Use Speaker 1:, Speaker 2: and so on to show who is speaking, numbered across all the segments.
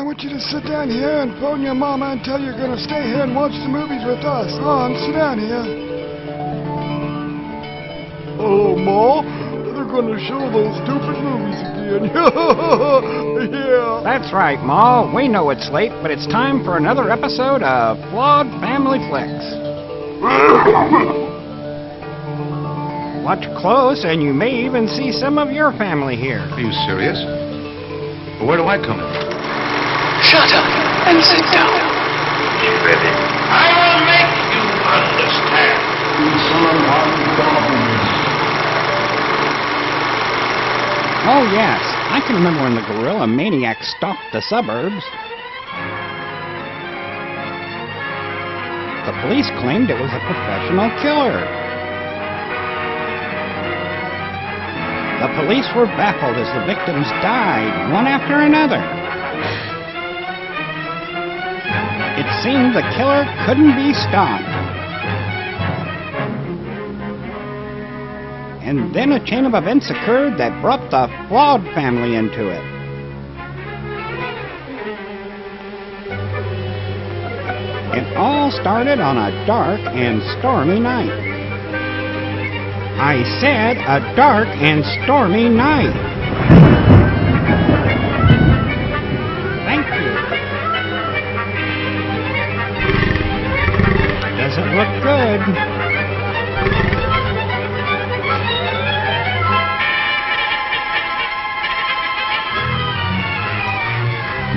Speaker 1: want you to sit down here and phone your mama and tell you're going to stay here and watch the movies with us. On, sit down here. Hello, Ma. They're going to show those stupid movies again. Yeah.
Speaker 2: That's right, Ma. We know it's late, but it's time for another episode of Flawed Family Flicks. Watch close, and you may even see some of your family here.
Speaker 3: Are you serious? Where do I come in?
Speaker 4: Shut up and sit down.
Speaker 3: Ready?
Speaker 5: I will make you understand.
Speaker 2: Oh, yes. I can remember when the gorilla maniac stalked the suburbs. The police claimed it was a professional killer. The police were baffled as the victims died, one after another. It seemed the killer couldn't be stopped. And then a chain of events occurred that brought the Flawed family into it. It all started on a dark and stormy night. I said a dark and stormy night. Thank you. Doesn't look good.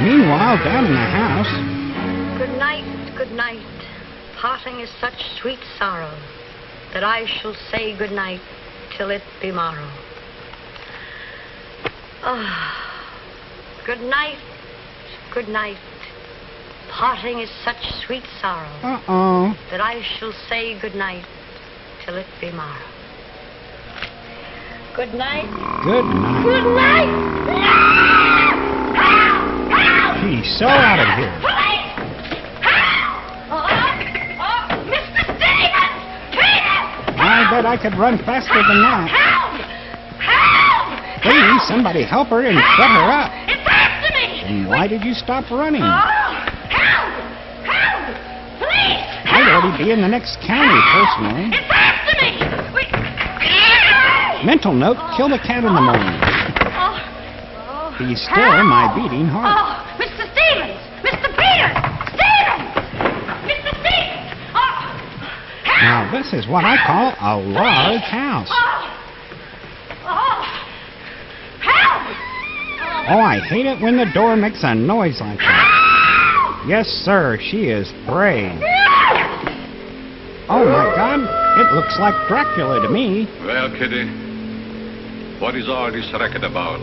Speaker 2: Meanwhile, down in the house...
Speaker 6: Good night. Parting is such sweet sorrow that I shall say good night till it be morrow. Good night. Parting is such sweet sorrow that I shall say good night till it be morrow. Good night.
Speaker 2: Good night.
Speaker 6: Good night.
Speaker 2: She's so out of here.
Speaker 6: Police! Mr. Stevens! Peter!
Speaker 2: I bet I could run faster than that.
Speaker 6: Help!
Speaker 2: Please, somebody help her and shut her up.
Speaker 6: It's after me!
Speaker 2: And why did you stop running?
Speaker 6: Help! Please!
Speaker 2: I'd already be in the next county, personally.
Speaker 6: It's after me!
Speaker 2: Mental note, kill the cat in the morning. Be still my beating heart.
Speaker 6: Mr. Stevens! Mr. Peter! Stevens! Mr. Stevens!
Speaker 2: Now, this is what I call a large house.
Speaker 6: Help!
Speaker 2: Oh, I hate it when the door makes a noise like that. Yes, sir, she is brave. Oh, my God, it looks like Dracula to me.
Speaker 3: Well, Kitty, what is all this racket about?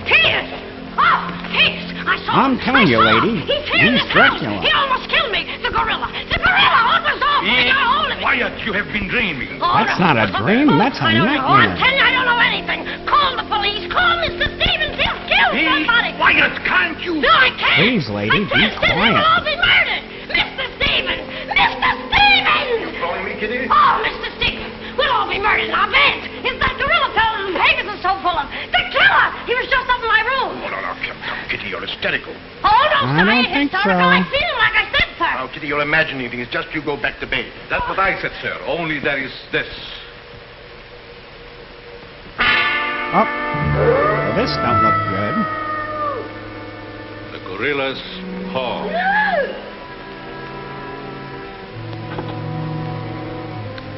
Speaker 6: Peter! I saw
Speaker 2: I'm telling you, lady,
Speaker 6: He's here in
Speaker 2: he's
Speaker 6: this house.
Speaker 2: Dracula.
Speaker 6: He almost killed me. The gorilla! What was off? He got hold of me.
Speaker 3: Quiet, you have been dreaming.
Speaker 2: That's not a dream, that's a
Speaker 6: I don't know.
Speaker 2: nightmare.
Speaker 6: I'm telling you, I don't know anything. Call the police. Call Mr. Stevens. He'll kill somebody.
Speaker 3: Quiet, can't you?
Speaker 6: No, I can't.
Speaker 2: Please, lady, be
Speaker 6: They will
Speaker 2: quiet.
Speaker 6: all be murdered. Mr. Stevens! Mr. Stevens!
Speaker 3: Calling me, Kitty?
Speaker 6: Oh, Mr. Stevens! We'll all be murdered in our beds. It's that gorilla fellow whose Vegas is so full of. The killer! He was just up in my room.
Speaker 3: Oh, no, come, Kitty, you're hysterical.
Speaker 6: Oh, no,
Speaker 2: I
Speaker 6: sir.
Speaker 2: don't
Speaker 6: I ain't
Speaker 2: think
Speaker 6: hysterical.
Speaker 2: so.
Speaker 6: I feel like I said, sir.
Speaker 3: Now, Kitty, you're imagining things. Just you go back to bed. That's what I said, sir. Only there is this.
Speaker 2: Oh, well, this don't look good.
Speaker 3: The gorilla's paw.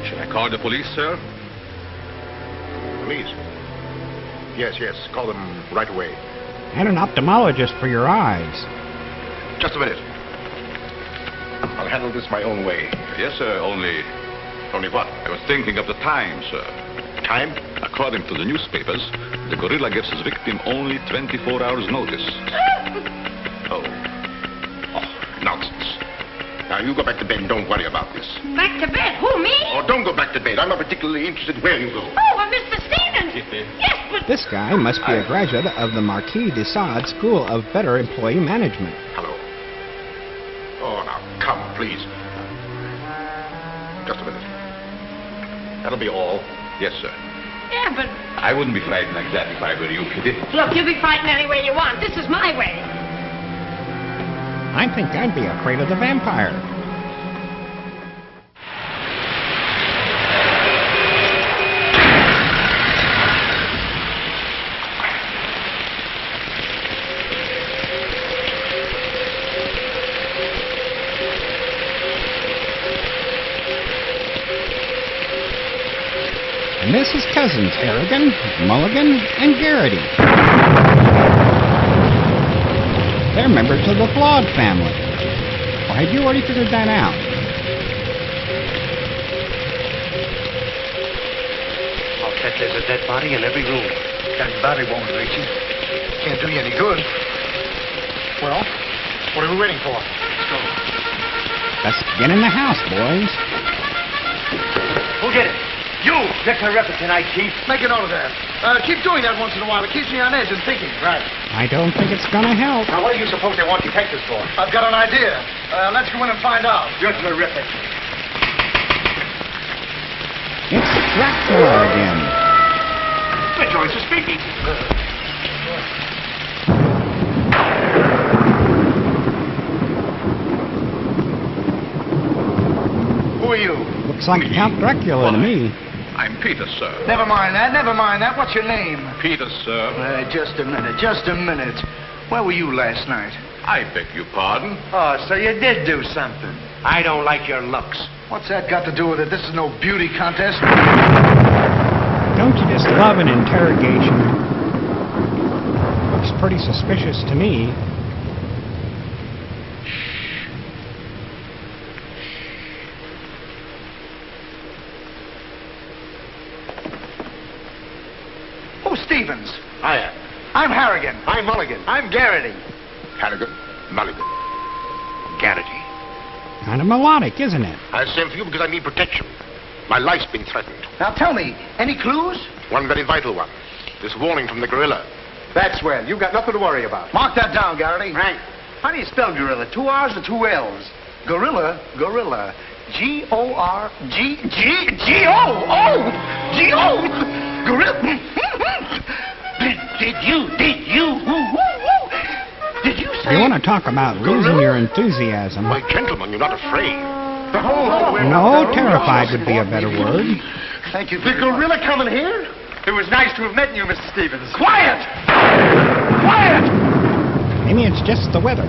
Speaker 3: Should I call the police, sir?
Speaker 5: Police? Yes. Call them right away.
Speaker 2: And an ophthalmologist for your eyes.
Speaker 5: Just a minute. I'll handle this my own way.
Speaker 3: Yes, sir, only
Speaker 5: what?
Speaker 3: I was thinking of the time, sir.
Speaker 5: Time?
Speaker 3: According to the newspapers, the gorilla gives his victim only 24 hours' notice.
Speaker 5: Oh, nonsense. Now, you go back to bed and don't worry about this.
Speaker 6: Back to bed? Who, me?
Speaker 5: Oh, don't go back to bed. I'm not particularly interested where you go.
Speaker 6: Oh, Mr. Stevens. Yes, but...
Speaker 2: This guy must be a graduate of the Marquis de Sade School of Better Employee Management.
Speaker 5: Hello. Oh, now, come, please. Just a minute. That'll be all.
Speaker 3: Yes, sir.
Speaker 6: Yeah, but...
Speaker 3: I wouldn't be frightened like that if I were you, Kitty.
Speaker 6: Look, you be frightened any way you want. This is my way.
Speaker 2: I think I'd be afraid of the vampire. And this is cousins Harrigan, Mulligan, and Garrity. They're members of the Flawed family. Or had you already figured that out?
Speaker 7: I'll bet there's a dead body in every room.
Speaker 5: That body won't reach you. Can't do you any good. Well, what are we waiting for? Let's go.
Speaker 2: Let's get in the house, boys.
Speaker 7: Who did it? You! You're terrific tonight, Chief.
Speaker 5: Make a note of that. Keep doing that once in a while. It keeps me on edge and thinking. Right.
Speaker 2: I don't think it's gonna help.
Speaker 5: Now, what do you suppose they want detectives for? I've got an idea. Let's go in and find out.
Speaker 7: You're terrific.
Speaker 2: It's Dracula again.
Speaker 7: The Joyce is speaking.
Speaker 5: Who are you?
Speaker 2: Looks like Count Dracula to me.
Speaker 3: I'm Peter, sir.
Speaker 5: Never mind that. What's your name?
Speaker 3: Peter, sir.
Speaker 5: Just a minute. Where were you last night?
Speaker 3: I beg your pardon.
Speaker 5: Oh, so you did do something.
Speaker 7: I don't like your looks.
Speaker 5: What's that got to do with it? This is no beauty contest.
Speaker 2: Don't you just love an interrogation? Looks pretty suspicious to me.
Speaker 5: Who's Stevens? I am. I'm Harrigan.
Speaker 7: I'm Mulligan.
Speaker 5: I'm Garrity. Harrigan, Mulligan. Garrity.
Speaker 2: Kind of melodic, isn't it?
Speaker 5: I sent for you because I need protection. My life's been threatened.
Speaker 7: Now tell me, any clues?
Speaker 5: One very vital one. This warning from the gorilla.
Speaker 7: That's well. You've got nothing to worry about.
Speaker 5: Mark that down, Garrity.
Speaker 7: Right. How do you spell gorilla? 2 R's or 2 L's?
Speaker 5: Gorilla. Gorilla. Gorilla. Did you say...
Speaker 2: You want to talk about losing your enthusiasm?
Speaker 5: My gentleman, you're not afraid. The whole...
Speaker 2: No, terrified would be a better word.
Speaker 5: Thank you.
Speaker 7: The gorilla coming here? It was nice to have met you, Mr. Stevens.
Speaker 5: Quiet!
Speaker 2: Maybe it's just the weather.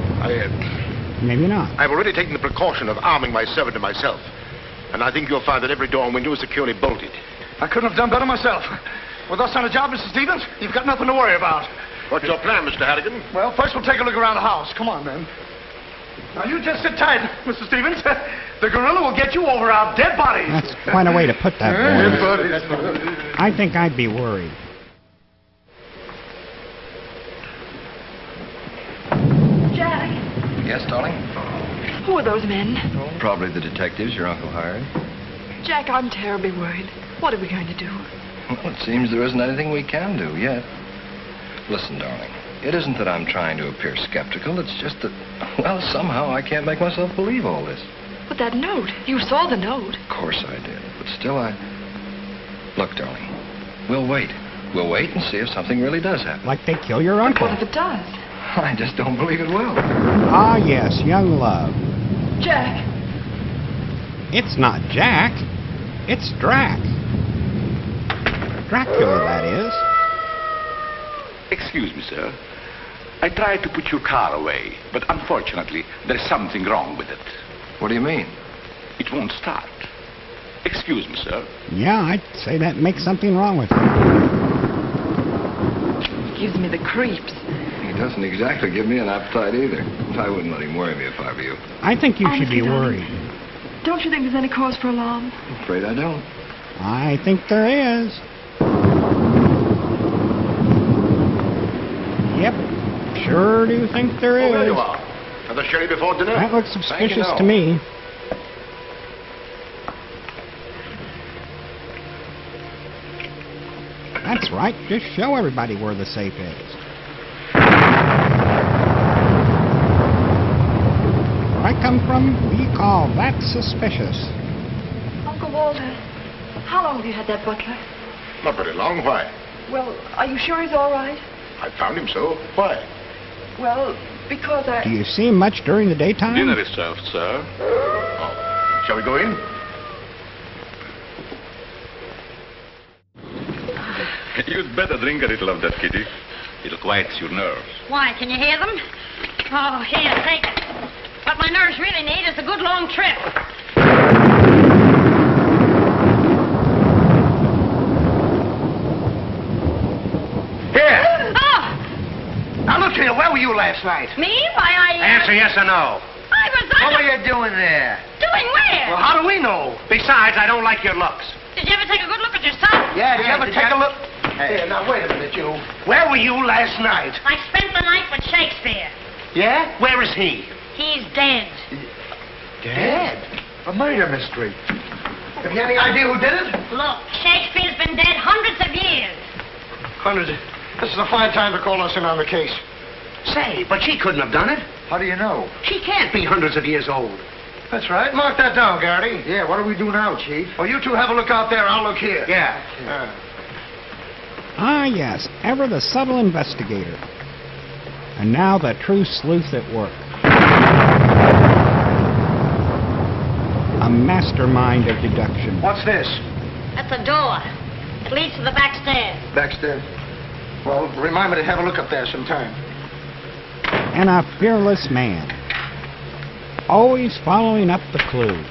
Speaker 2: Maybe not.
Speaker 5: I've already taken the precaution of arming my servant and myself. And I think you'll find that every door and window is securely bolted. I couldn't have done better myself. With us on a job, Mr. Stevens, you've got nothing to worry about. What's your plan, Mr. Harrigan? Well, first we'll take a look around the house. Come on, then. Now, you just sit tight, Mr. Stevens. The gorilla will get you over our dead bodies.
Speaker 2: That's quite a way to put that, boy. I think I'd be worried.
Speaker 8: Jack,
Speaker 9: Yes, darling?
Speaker 8: who are those men?
Speaker 9: Probably the detectives your uncle hired.
Speaker 8: Jack, I'm terribly worried. What are we going to do?
Speaker 9: Well, it seems there isn't anything we can do yet. Listen, darling, it isn't that I'm trying to appear skeptical. It's just that, well, somehow I can't make myself believe all this.
Speaker 8: But that note, you saw the note.
Speaker 9: Of course I did, but still Look, darling, we'll wait. We'll wait and see if something really does happen.
Speaker 2: Like they kill your uncle.
Speaker 8: What if it does?
Speaker 9: I just don't believe it will.
Speaker 2: Ah, yes, young love.
Speaker 8: Jack,
Speaker 2: It's not Jack. It's Drac. Dracula, that is.
Speaker 3: Excuse me, sir. I tried to put your car away, but unfortunately, there's something wrong with it.
Speaker 9: What do you mean?
Speaker 3: It won't start. Excuse me, sir.
Speaker 2: Yeah, I'd say that makes something wrong with it.
Speaker 8: he gives me the creeps.
Speaker 9: He doesn't exactly give me an appetite either. I wouldn't let him worry me if I were you.
Speaker 2: I think you should be
Speaker 8: Honestly, darling.
Speaker 2: worried.
Speaker 8: Don't you think there's any cause for alarm?
Speaker 9: I'm afraid I don't.
Speaker 2: I think there is. Yep, sure do think there is.
Speaker 5: Oh, there you are. Have the sherry before dinner?
Speaker 2: That looks
Speaker 5: Thank you,
Speaker 2: suspicious
Speaker 5: no.
Speaker 2: to me. That's right, just show everybody where the safe is. Where I come from, we call that suspicious.
Speaker 8: Uncle Walter, how long have you had that butler?
Speaker 5: Not very long. Why?
Speaker 8: Well, are you sure he's all right?
Speaker 5: I found him so. Why?
Speaker 8: Well, because I...
Speaker 2: Do you see him much during the daytime?
Speaker 3: Dinner is served, sir.
Speaker 5: Oh. Shall we go in?
Speaker 3: You'd better drink a little of that, Kitty. It'll quiet your nerves.
Speaker 6: Why, can you hear them? Oh, here, take it. What my nerves really need is a good long trip.
Speaker 5: Here!
Speaker 6: Oh!
Speaker 5: Now look here, where were you last night?
Speaker 6: Me? Why,
Speaker 5: Answer yes or no.
Speaker 6: I was
Speaker 5: What were you doing there?
Speaker 6: Doing where?
Speaker 5: Well, how do we know? Besides, I don't like your looks.
Speaker 6: Did you ever take a good look at yourself?
Speaker 5: Yeah, did you ever take a look? Here, now wait a minute, you. Where were you last night?
Speaker 6: I spent the night with Shakespeare.
Speaker 5: Yeah? Where is he?
Speaker 6: He's dead.
Speaker 5: Dead? A murder mystery. Have you any idea who did it?
Speaker 6: Look, Shakespeare's been dead hundreds of years.
Speaker 5: Hundreds. This is a fine time to call us in on the case. Say, but she couldn't have done it. How do you know? She can't be hundreds of years old. That's right. Mark that down, Garrity. Yeah, what do we do now, Chief? Well, you two have a look out there. I'll look here. Yeah.
Speaker 2: Ah, yes, ever the subtle investigator. And now the true sleuth at work. A mastermind of deduction.
Speaker 5: What's this?
Speaker 6: That's a door. It leads to the back stairs.
Speaker 5: Backstairs. Well, remind me to have a look up there sometime.
Speaker 2: And a fearless man. Always following up the clues.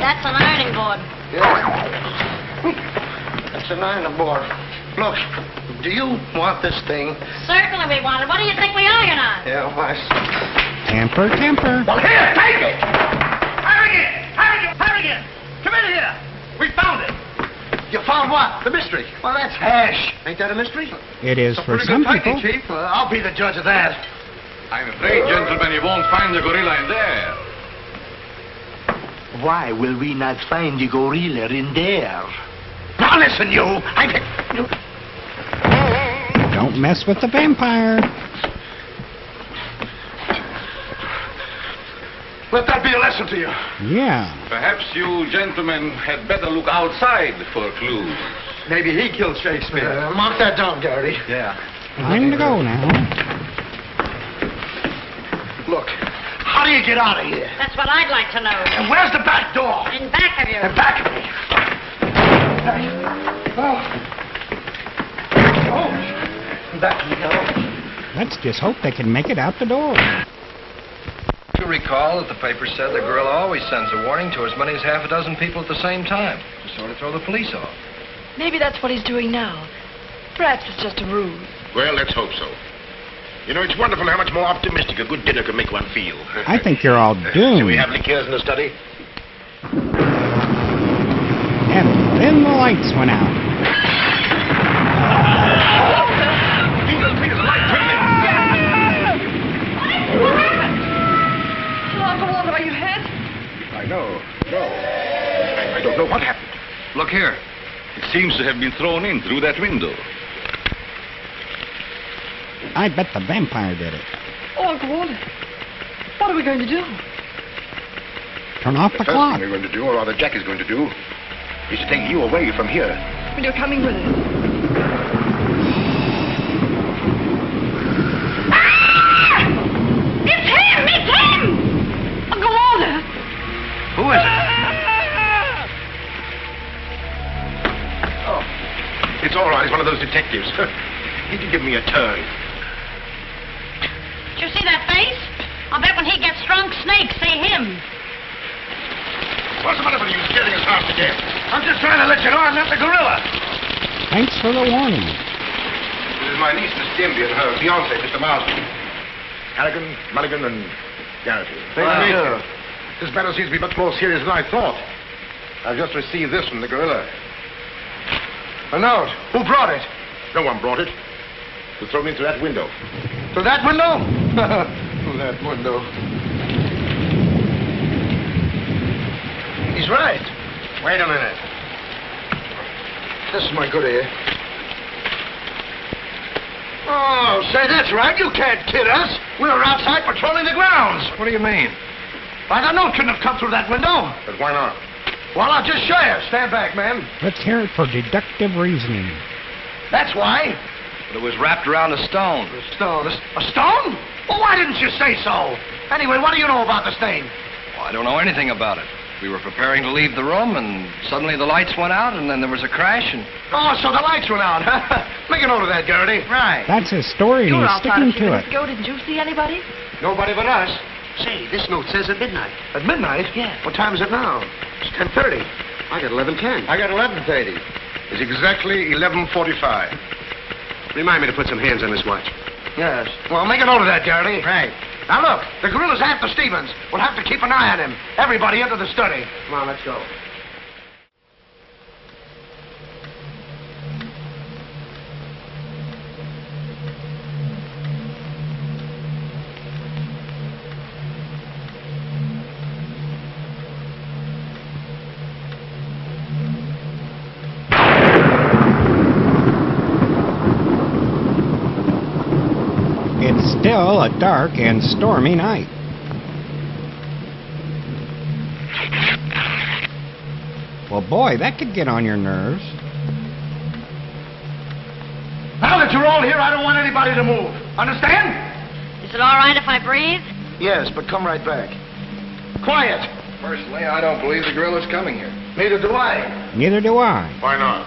Speaker 6: That's an ironing board.
Speaker 5: Yeah. That's an ironing board. Look, do you want this thing?
Speaker 6: Certainly we want it. What do you think we iron on?
Speaker 5: Yeah, why?
Speaker 2: Temper, temper.
Speaker 5: Well, here, take it! Harrigan! Come in here! We found it! You found what? The mystery. Well, that's hash. Ain't that a mystery?
Speaker 2: It is for some people.
Speaker 5: Chief. I'll be the judge of that.
Speaker 3: I'm afraid, gentlemen, you won't find the gorilla in there.
Speaker 5: Why will we not find the gorilla in there? Now listen, you!
Speaker 2: Don't mess with the vampire.
Speaker 5: Let that be a lesson to you.
Speaker 2: Yeah.
Speaker 3: Perhaps you gentlemen had better look outside for clues.
Speaker 5: Maybe he killed Shakespeare. Mark that down, Gary. Yeah.
Speaker 2: Time to go now.
Speaker 5: Look, how do you get out of here?
Speaker 6: That's what I'd like to know.
Speaker 5: And where's the back door?
Speaker 6: In back of you.
Speaker 5: In back of me. Oh. Back we go.
Speaker 2: Let's just hope they can make it out the door.
Speaker 9: You recall that the paper said the gorilla always sends a warning to as many as half a dozen people at the same time to sort of throw the police off.
Speaker 8: Maybe that's what he's doing now. Perhaps it's just a ruse.
Speaker 5: Well, let's hope so. You know, it's wonderful how much more optimistic a good dinner can make one feel.
Speaker 2: I think you're all doomed.
Speaker 5: Do we have liqueurs in the study?
Speaker 2: And then the lights went out.
Speaker 8: Uncle Walter, are you hurt?
Speaker 5: I know. No. I don't know what happened.
Speaker 3: Look here. It seems to have been thrown in through that window.
Speaker 2: I bet the vampire did it.
Speaker 8: Oh, Uncle Walter, what are we going to do?
Speaker 2: Turn off the
Speaker 5: First
Speaker 2: clock.
Speaker 5: thing we're going to do, or rather Jack is going to do, is to take you away from here.
Speaker 8: Well, you're coming with us.
Speaker 6: Ah! It's him! It's him!
Speaker 8: Uncle Walter!
Speaker 5: Who is it? Oh, it's all right. It's one of those detectives. He did give me a turn.
Speaker 6: Did you see that face? I'll bet when he gets drunk, snakes say him.
Speaker 5: What's the matter with you scaring us half to death? I'm just trying to let you know I'm not the gorilla.
Speaker 2: Thanks for the warning.
Speaker 5: This is my niece, Miss Denby, and her fiancé, Mr. Marsden. Harrigan, Mulligan, and Garrity. This matter seems to be much more serious than I thought. I've just received this from the gorilla. A note. Who brought it? No one brought it. It was thrown in through that window. Through that window? Through that window. He's right. Wait a minute. This is my good ear. Oh, say, that's right. You can't kid us. We were outside patrolling the grounds.
Speaker 9: What do you mean?
Speaker 5: Why, the note couldn't have come through that window. But why not? Well, I'll just show you. Stand back, man.
Speaker 2: Let's hear it for deductive reasoning.
Speaker 5: That's why.
Speaker 9: But it was wrapped around a stone.
Speaker 5: A stone? A stone? Well, why didn't you say so? Anyway, what do you know about the stain?
Speaker 9: Well, I don't know anything about it. We were preparing to leave the room, and suddenly the lights went out, and then there was a crash, and...
Speaker 5: Oh, so the lights went out, huh? Make a note of that, Garrity.
Speaker 7: Right.
Speaker 2: That's his story, and
Speaker 8: You were
Speaker 2: he's
Speaker 8: outside a
Speaker 2: sticking
Speaker 8: few
Speaker 2: to
Speaker 8: minutes
Speaker 2: it.
Speaker 8: ago. Didn't you see anybody?
Speaker 5: Nobody but us.
Speaker 7: Say, this note says at midnight.
Speaker 5: At midnight?
Speaker 7: Yeah.
Speaker 5: What time is it now? It's 10:30.
Speaker 7: I got 11:10.
Speaker 5: I got 11:30. It's exactly 11:45. Remind me to put some hands on this watch. Yes. Well, make a note of that, Garrity.
Speaker 7: Right.
Speaker 5: Now, look, the gorilla's after Stevens. We'll have to keep an eye on him. Everybody into the study. Come on, let's go.
Speaker 2: It's still a dark and stormy night. Well, boy, that could get on your nerves.
Speaker 5: Now that you're all here, I don't want anybody to move. Understand?
Speaker 6: Is it all right if I breathe?
Speaker 5: Yes, but come right back. Quiet.
Speaker 9: Personally, I don't believe the gorilla's coming here.
Speaker 5: Neither do I.
Speaker 2: Neither do I.
Speaker 5: Why not?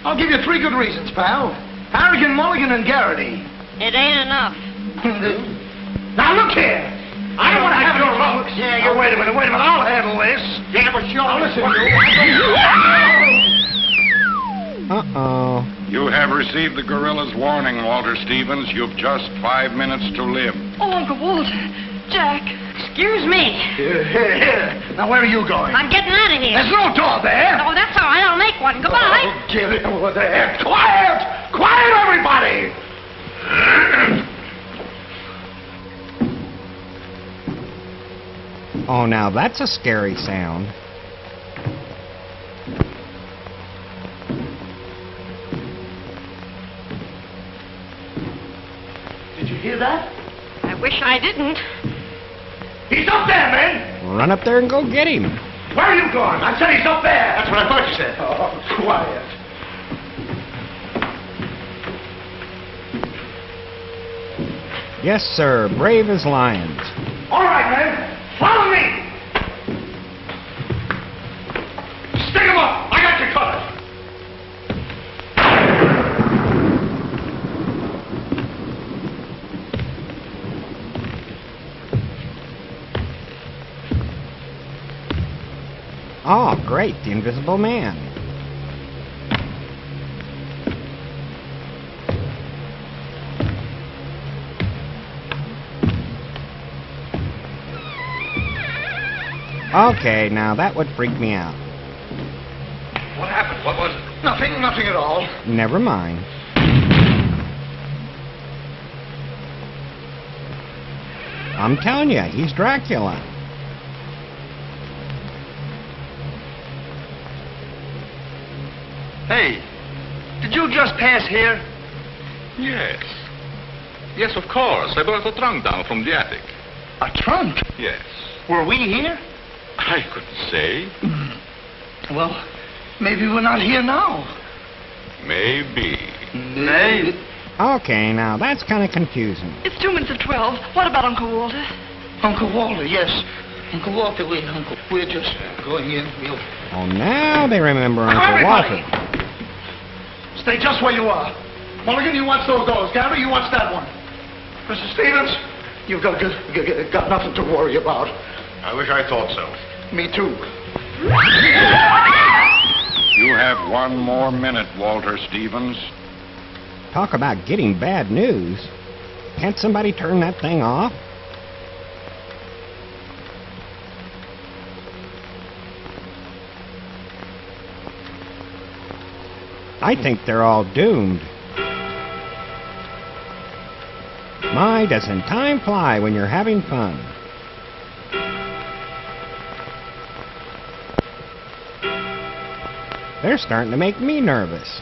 Speaker 5: I'll give you 3 good reasons, pal. Harrigan, Mulligan, and Garrity.
Speaker 6: It ain't enough.
Speaker 5: Now, look here. I don't want to have your folks. Yeah, you wait a minute. I'll handle this. Yeah, but you're... Now, listen,
Speaker 2: Uh-oh.
Speaker 10: You have received the gorilla's warning, Walter Stevens. You've just 5 minutes to live.
Speaker 8: Oh, Uncle Walter. Jack.
Speaker 6: Excuse me.
Speaker 5: Here. Now, where are you going?
Speaker 6: I'm getting out of here.
Speaker 5: There's no door there.
Speaker 6: Oh, that's all right. I'll make one. Goodbye.
Speaker 5: Oh, get it over there. Quiet! Quiet, everybody!
Speaker 2: Oh, now that's a scary sound.
Speaker 5: Did you hear that?
Speaker 6: I wish I didn't.
Speaker 5: He's up there, man!
Speaker 2: Run up there and go get him.
Speaker 5: Where are you going? I said he's up there. That's what I thought you said. Oh, quiet.
Speaker 2: Yes, sir. Brave as lions.
Speaker 5: All right, man. Follow me. Stick him up. I got you covered.
Speaker 2: Oh, great. The Invisible Man. Okay, now that would freak me out.
Speaker 5: What happened? What was it? Nothing at all.
Speaker 2: Never mind. I'm telling you, he's Dracula.
Speaker 7: Hey, did you just pass here?
Speaker 3: Yes. Yes, of course. I brought a trunk down from the attic.
Speaker 7: A trunk?
Speaker 3: Yes.
Speaker 7: Were we here?
Speaker 3: I couldn't say.
Speaker 7: Well, maybe we're not here now.
Speaker 3: Maybe.
Speaker 7: Maybe.
Speaker 2: Okay, now that's kind of confusing.
Speaker 8: It's 2 minutes of 12. What about Uncle Walter?
Speaker 7: Uncle Walter, yes. Uncle Walter, we're just going in.
Speaker 2: Oh, now they remember
Speaker 5: Now,
Speaker 2: Uncle
Speaker 5: everybody,
Speaker 2: Walter.
Speaker 5: stay just where you are. Mulligan, you watch those doors. Gary, you watch that one. Mr. Stevens, you've got nothing to worry about. I wish I thought so. Me too.
Speaker 10: You have 1 more minute, Walter Stevens.
Speaker 2: Talk about getting bad news. Can't somebody turn that thing off? I think they're all doomed. My, doesn't time fly when you're having fun? They're starting to make me nervous.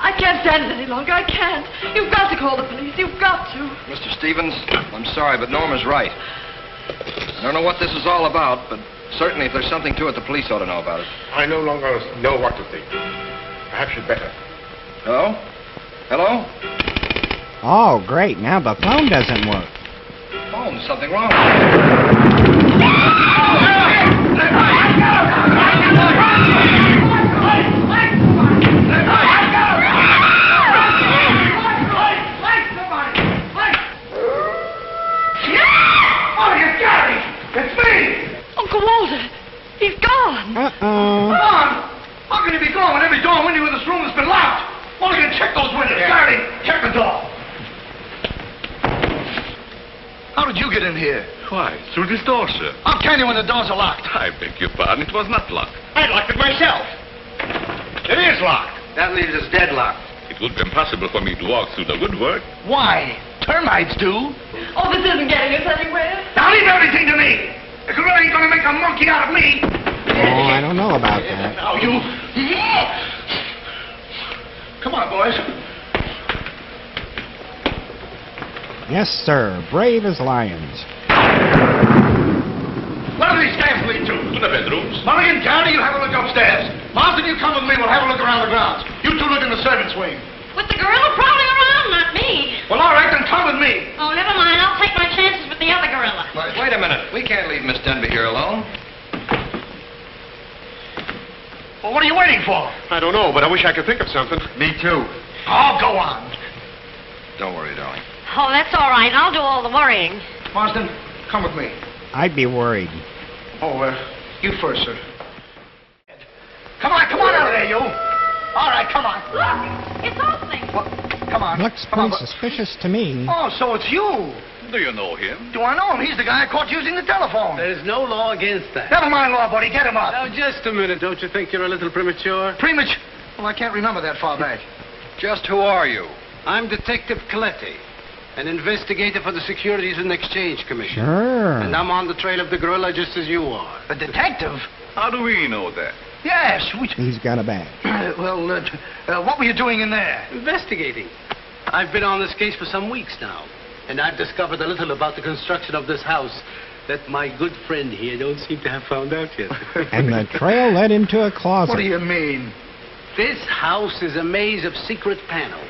Speaker 8: I can't stand it any longer. I can't. You've got to call the police. You've got to.
Speaker 9: Mr. Stevens, I'm sorry, but Norma's right. I don't know what this is all about, but certainly if there's something to it, the police ought to know about it.
Speaker 5: I no longer know what to think. Perhaps you'd better.
Speaker 9: Hello? Hello?
Speaker 2: Oh, great. Now the phone doesn't work.
Speaker 9: Oh, there's something wrong.
Speaker 5: It's me!
Speaker 8: Uncle Walter, he's gone.
Speaker 2: Uh-oh.
Speaker 5: Come on! How can he be gone when every door and window in this room has been locked? Well, you can check those windows. Gary, check the door. How did you get in here?
Speaker 3: Why, through this door, sir.
Speaker 5: How can you when the doors are locked?
Speaker 3: I beg your pardon, it was not locked.
Speaker 5: I locked it myself. It is locked.
Speaker 7: That leaves us deadlocked.
Speaker 3: It would be impossible for me to walk through the woodwork.
Speaker 5: Why? Termites do.
Speaker 8: Oh, this isn't getting us anywhere.
Speaker 5: Now leave everything to me. The gorilla ain't gonna make a monkey out of me.
Speaker 2: Oh, I don't know about that.
Speaker 5: Now you. Come on, boys.
Speaker 2: Yes, sir. Brave as lions.
Speaker 5: Where do these stairs lead to?
Speaker 3: To the bedrooms.
Speaker 5: Mulligan, Gary, you have a look upstairs. Marsden, you come with me. We'll have a look around the grounds. You two look in the servants' wing.
Speaker 6: With the gorilla prowling around, not me.
Speaker 5: Well, all right, then come with me.
Speaker 6: Oh, never mind. I'll take my chances with the other gorilla.
Speaker 9: Wait a minute. We can't leave Miss Denby here alone.
Speaker 5: Well, what are you waiting for?
Speaker 1: I don't know, but I wish I could think of something.
Speaker 5: Me too. Oh, go on.
Speaker 9: Don't worry, darling.
Speaker 6: Oh, that's all right. I'll do all the worrying.
Speaker 5: Marsden, come with me.
Speaker 2: I'd be worried.
Speaker 5: Oh, you first, sir. Come on out of there, you. All right, come on.
Speaker 6: Look, it's opening.
Speaker 5: Well, come on.
Speaker 2: Looks
Speaker 5: Come
Speaker 2: pretty
Speaker 5: on.
Speaker 2: suspicious to me.
Speaker 5: Oh, so it's you.
Speaker 3: Do you know him?
Speaker 5: Do I know him? He's the guy I caught using the telephone.
Speaker 7: There's no law against that.
Speaker 5: Never mind law, buddy. Get him up.
Speaker 7: Now, just a minute. Don't you think you're a little premature?
Speaker 5: Premature. Well, I can't remember that far back.
Speaker 9: Just who are you?
Speaker 7: I'm Detective Coletti, an investigator for the Securities and Exchange Commission.
Speaker 2: Sure.
Speaker 7: And I'm on the trail of the gorilla just as you are.
Speaker 5: A detective?
Speaker 3: How do we know that?
Speaker 5: Yes.
Speaker 2: He's got a badge.
Speaker 5: What were you doing in there?
Speaker 7: Investigating. I've been on this case for some weeks now, and I've discovered a little about the construction of this house that my good friend here don't seem to have found out yet.
Speaker 2: And the trail led him to a closet.
Speaker 5: What do you mean?
Speaker 7: This house is a maze of secret panels.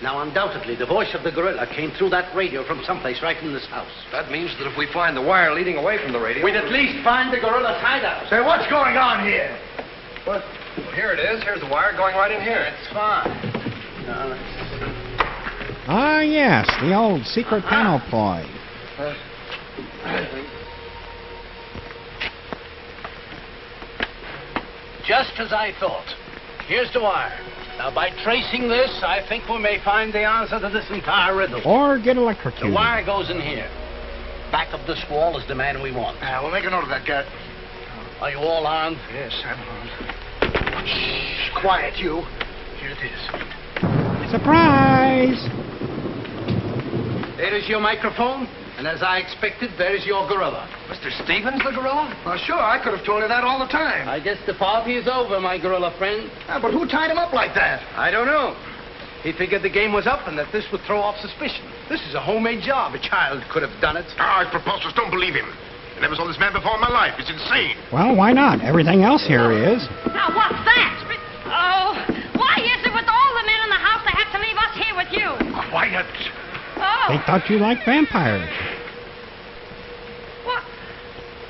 Speaker 7: Now, undoubtedly, the voice of the gorilla came through that radio from someplace right in this house.
Speaker 9: That means that if we find the wire leading away from the radio...
Speaker 7: We'd at least find the gorilla's hideout.
Speaker 5: Say, what's going on here?
Speaker 9: What? Well, here it is. Here's the wire going right in here.
Speaker 7: It's fine. Now,
Speaker 2: Ah, yes, the old secret panel ploy.
Speaker 7: just as I thought. Here's the wire. Now, by tracing this, I think we may find the answer to this entire riddle.
Speaker 2: Or get electrocuted.
Speaker 7: The wire goes in here. Back of this wall is the man we want.
Speaker 5: We'll make a note of that, Gat.
Speaker 7: Are you all armed?
Speaker 5: Yes, I'm armed. Shh, quiet, you. Here it is.
Speaker 2: Surprise!
Speaker 7: There is your microphone, and as I expected, there is your gorilla.
Speaker 5: Mr. Stevens, the gorilla? Well, sure, I could have told you that all the time.
Speaker 7: I guess the party is over, my gorilla friend.
Speaker 5: But who tied him up like that?
Speaker 7: I don't know. He figured the game was up and that this would throw off suspicion. This is a homemade job. A child could have done it.
Speaker 5: It's preposterous. Don't believe him. I never saw this man before in my life. It's insane.
Speaker 2: Well, why not? Everything else here is.
Speaker 6: Now, what's that? Oh, why is it with all the men in the house they have to leave us here with you?
Speaker 5: Quiet.
Speaker 6: Oh.
Speaker 2: They thought you liked vampires.
Speaker 6: What?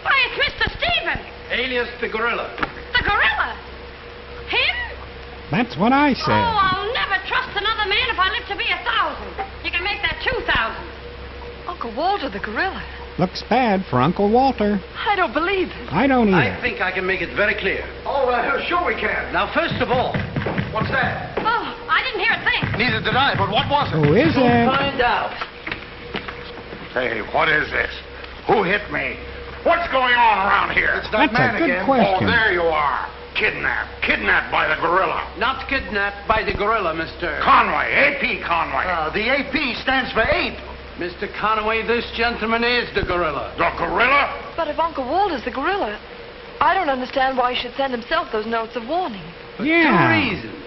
Speaker 6: Why, it's Mr. Stevens.
Speaker 7: Alias the gorilla.
Speaker 6: The gorilla? Him?
Speaker 2: That's what I
Speaker 6: Oh,
Speaker 2: said.
Speaker 6: I'll never trust another man if I live to be 1,000. You can make that 2,000.
Speaker 8: Uncle Walter, the gorilla.
Speaker 2: Looks bad for Uncle Walter.
Speaker 8: I don't believe it.
Speaker 2: I don't either.
Speaker 7: I think I can make it very clear.
Speaker 5: Oh, sure we can.
Speaker 7: Now, first of all,
Speaker 5: What's that?
Speaker 6: Oh, I didn't hear a thing.
Speaker 5: Neither did I, but what was it?
Speaker 2: Who is
Speaker 7: you'll
Speaker 2: it?
Speaker 7: find out.
Speaker 5: Hey, what is this? Who hit me? What's going on around here? It's
Speaker 2: That's a good question.
Speaker 5: Oh, there you are. Kidnapped. Kidnapped by the gorilla.
Speaker 7: Not kidnapped by the gorilla, Mr.
Speaker 5: Conway. AP Conway.
Speaker 11: The AP stands for ape.
Speaker 7: Mr. Conway, this gentleman is the gorilla.
Speaker 5: The gorilla?
Speaker 8: But if Uncle Walter's the gorilla, I don't understand why he should send himself those notes of warning.
Speaker 7: For
Speaker 2: Yeah.
Speaker 7: 2 reasons.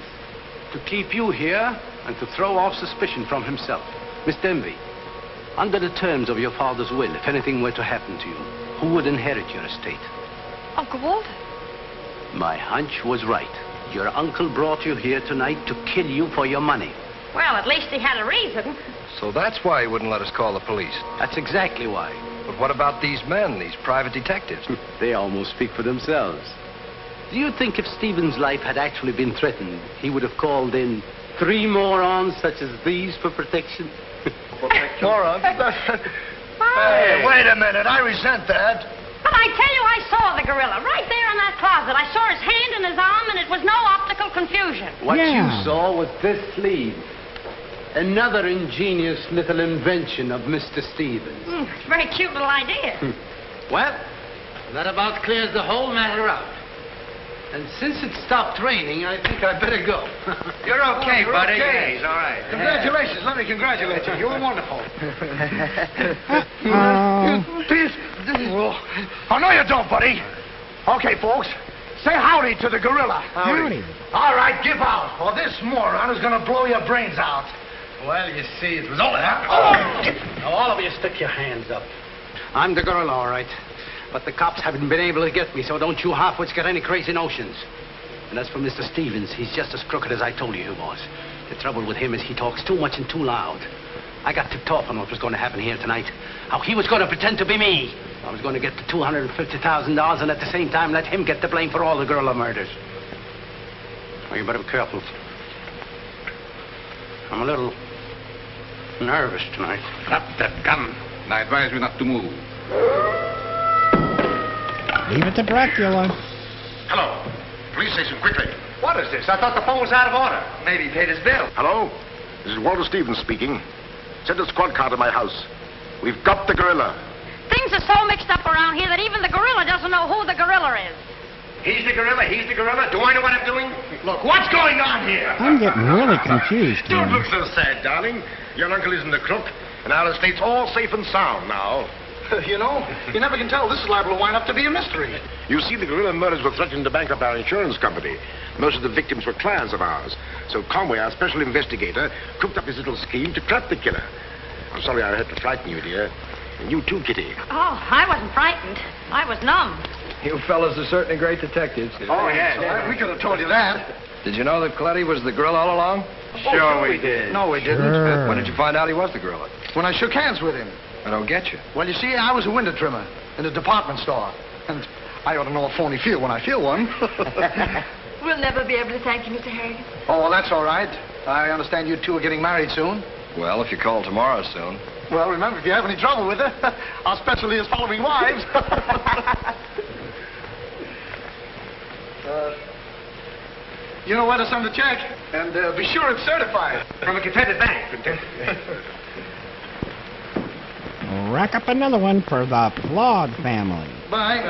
Speaker 7: To keep you here and to throw off suspicion from himself. Miss Denby, under the terms of your father's will, if anything were to happen to you, who would inherit your estate?
Speaker 8: Uncle Walter.
Speaker 7: My hunch was right. Your uncle brought you here tonight to kill you for your money.
Speaker 6: Well, at least he had a reason.
Speaker 9: So that's why he wouldn't let us call the police.
Speaker 7: That's exactly why.
Speaker 9: But what about these men, these private detectives?
Speaker 7: They almost speak for themselves. Do you think if Stephen's life had actually been threatened, he would have called in 3 morons such as these for protection?
Speaker 5: Morons? Hey, wait a minute. I resent that.
Speaker 6: But I tell you, I saw the gorilla right there in that closet. I saw his hand and his arm, and it was no optical confusion.
Speaker 7: What you saw was this sleeve. Another ingenious little invention of Mr. Stevens.
Speaker 6: It's a very cute little idea.
Speaker 7: Well, that about clears the whole matter out. And since it stopped raining, I think I'd better go.
Speaker 5: You're okay, buddy.
Speaker 11: okay.
Speaker 5: Yeah, he's all right.
Speaker 11: Congratulations. Let me congratulate you. You were wonderful.
Speaker 5: Oh, no, you don't, buddy. Okay, folks. Say howdy to the gorilla.
Speaker 2: Howdy.
Speaker 5: All right, give out, or this moron is going to blow your brains out.
Speaker 7: Well, you see, it was all that. Oh! Now, all of you stick your hands up. I'm the gorilla, all right. But the cops haven't been able to get me, so don't you half-wits get any crazy notions. And as for Mr. Stevens, he's just as crooked as I told you he was. The trouble with him is he talks too much and too loud. I got tipped off on what was going to happen here tonight. How he was going to pretend to be me. I was going to get the $250,000 and at the same time let him get the blame for all the gorilla murders. Well, you better be careful. I'm a little nervous tonight.
Speaker 10: Drop that gun. And I advise you not to move.
Speaker 2: Leave it to Dracula.
Speaker 5: Hello. Police station, quickly.
Speaker 11: What is this? I thought the phone was out of order. Maybe he paid his bill.
Speaker 5: Hello? This is Walter Stevens speaking. Send a squad car to my house. We've got the gorilla.
Speaker 6: Things are so mixed up around here that even the gorilla doesn't know who the gorilla is.
Speaker 11: He's the gorilla. He's the gorilla. Do I know what I'm doing?
Speaker 5: Look, what's going on here?
Speaker 2: I'm getting really confused
Speaker 5: Don't
Speaker 2: here.
Speaker 5: look so sad, darling. Your uncle isn't a crook, and our estate's all safe and sound now.
Speaker 11: You know, you never can tell. This is liable to wind up to be a mystery.
Speaker 5: You see, the gorilla murders were threatening to bankrupt our insurance company. Most of the victims were clients of ours. So Conway, our special investigator, cooked up his little scheme to trap the killer. I'm sorry I had to frighten you, dear. And you too, Kitty.
Speaker 6: Oh, I wasn't frightened. I was numb.
Speaker 9: You fellas are certainly great detectives.
Speaker 11: Oh, yeah. We could have told you that.
Speaker 9: Did you know that Coletti was the gorilla all along?
Speaker 11: Sure we did. No, we didn't.
Speaker 2: Sure.
Speaker 9: When did you find out he was the gorilla?
Speaker 11: When I shook hands with him.
Speaker 9: I don't get you.
Speaker 11: Well, you see, I was a window trimmer in a department store. And I ought to know a phony feel when I feel one.
Speaker 8: We'll never be able to thank you, Mr. Harrigan.
Speaker 11: Oh, well, that's all right. I understand you two are getting married soon.
Speaker 9: Well, if you call tomorrow soon.
Speaker 11: Well, remember, if you have any trouble with her, our specialty is following wives. You know where to send the check, and be sure it's certified. From a contended bank.
Speaker 2: Rack up another one for the Flawed family.
Speaker 11: Bye.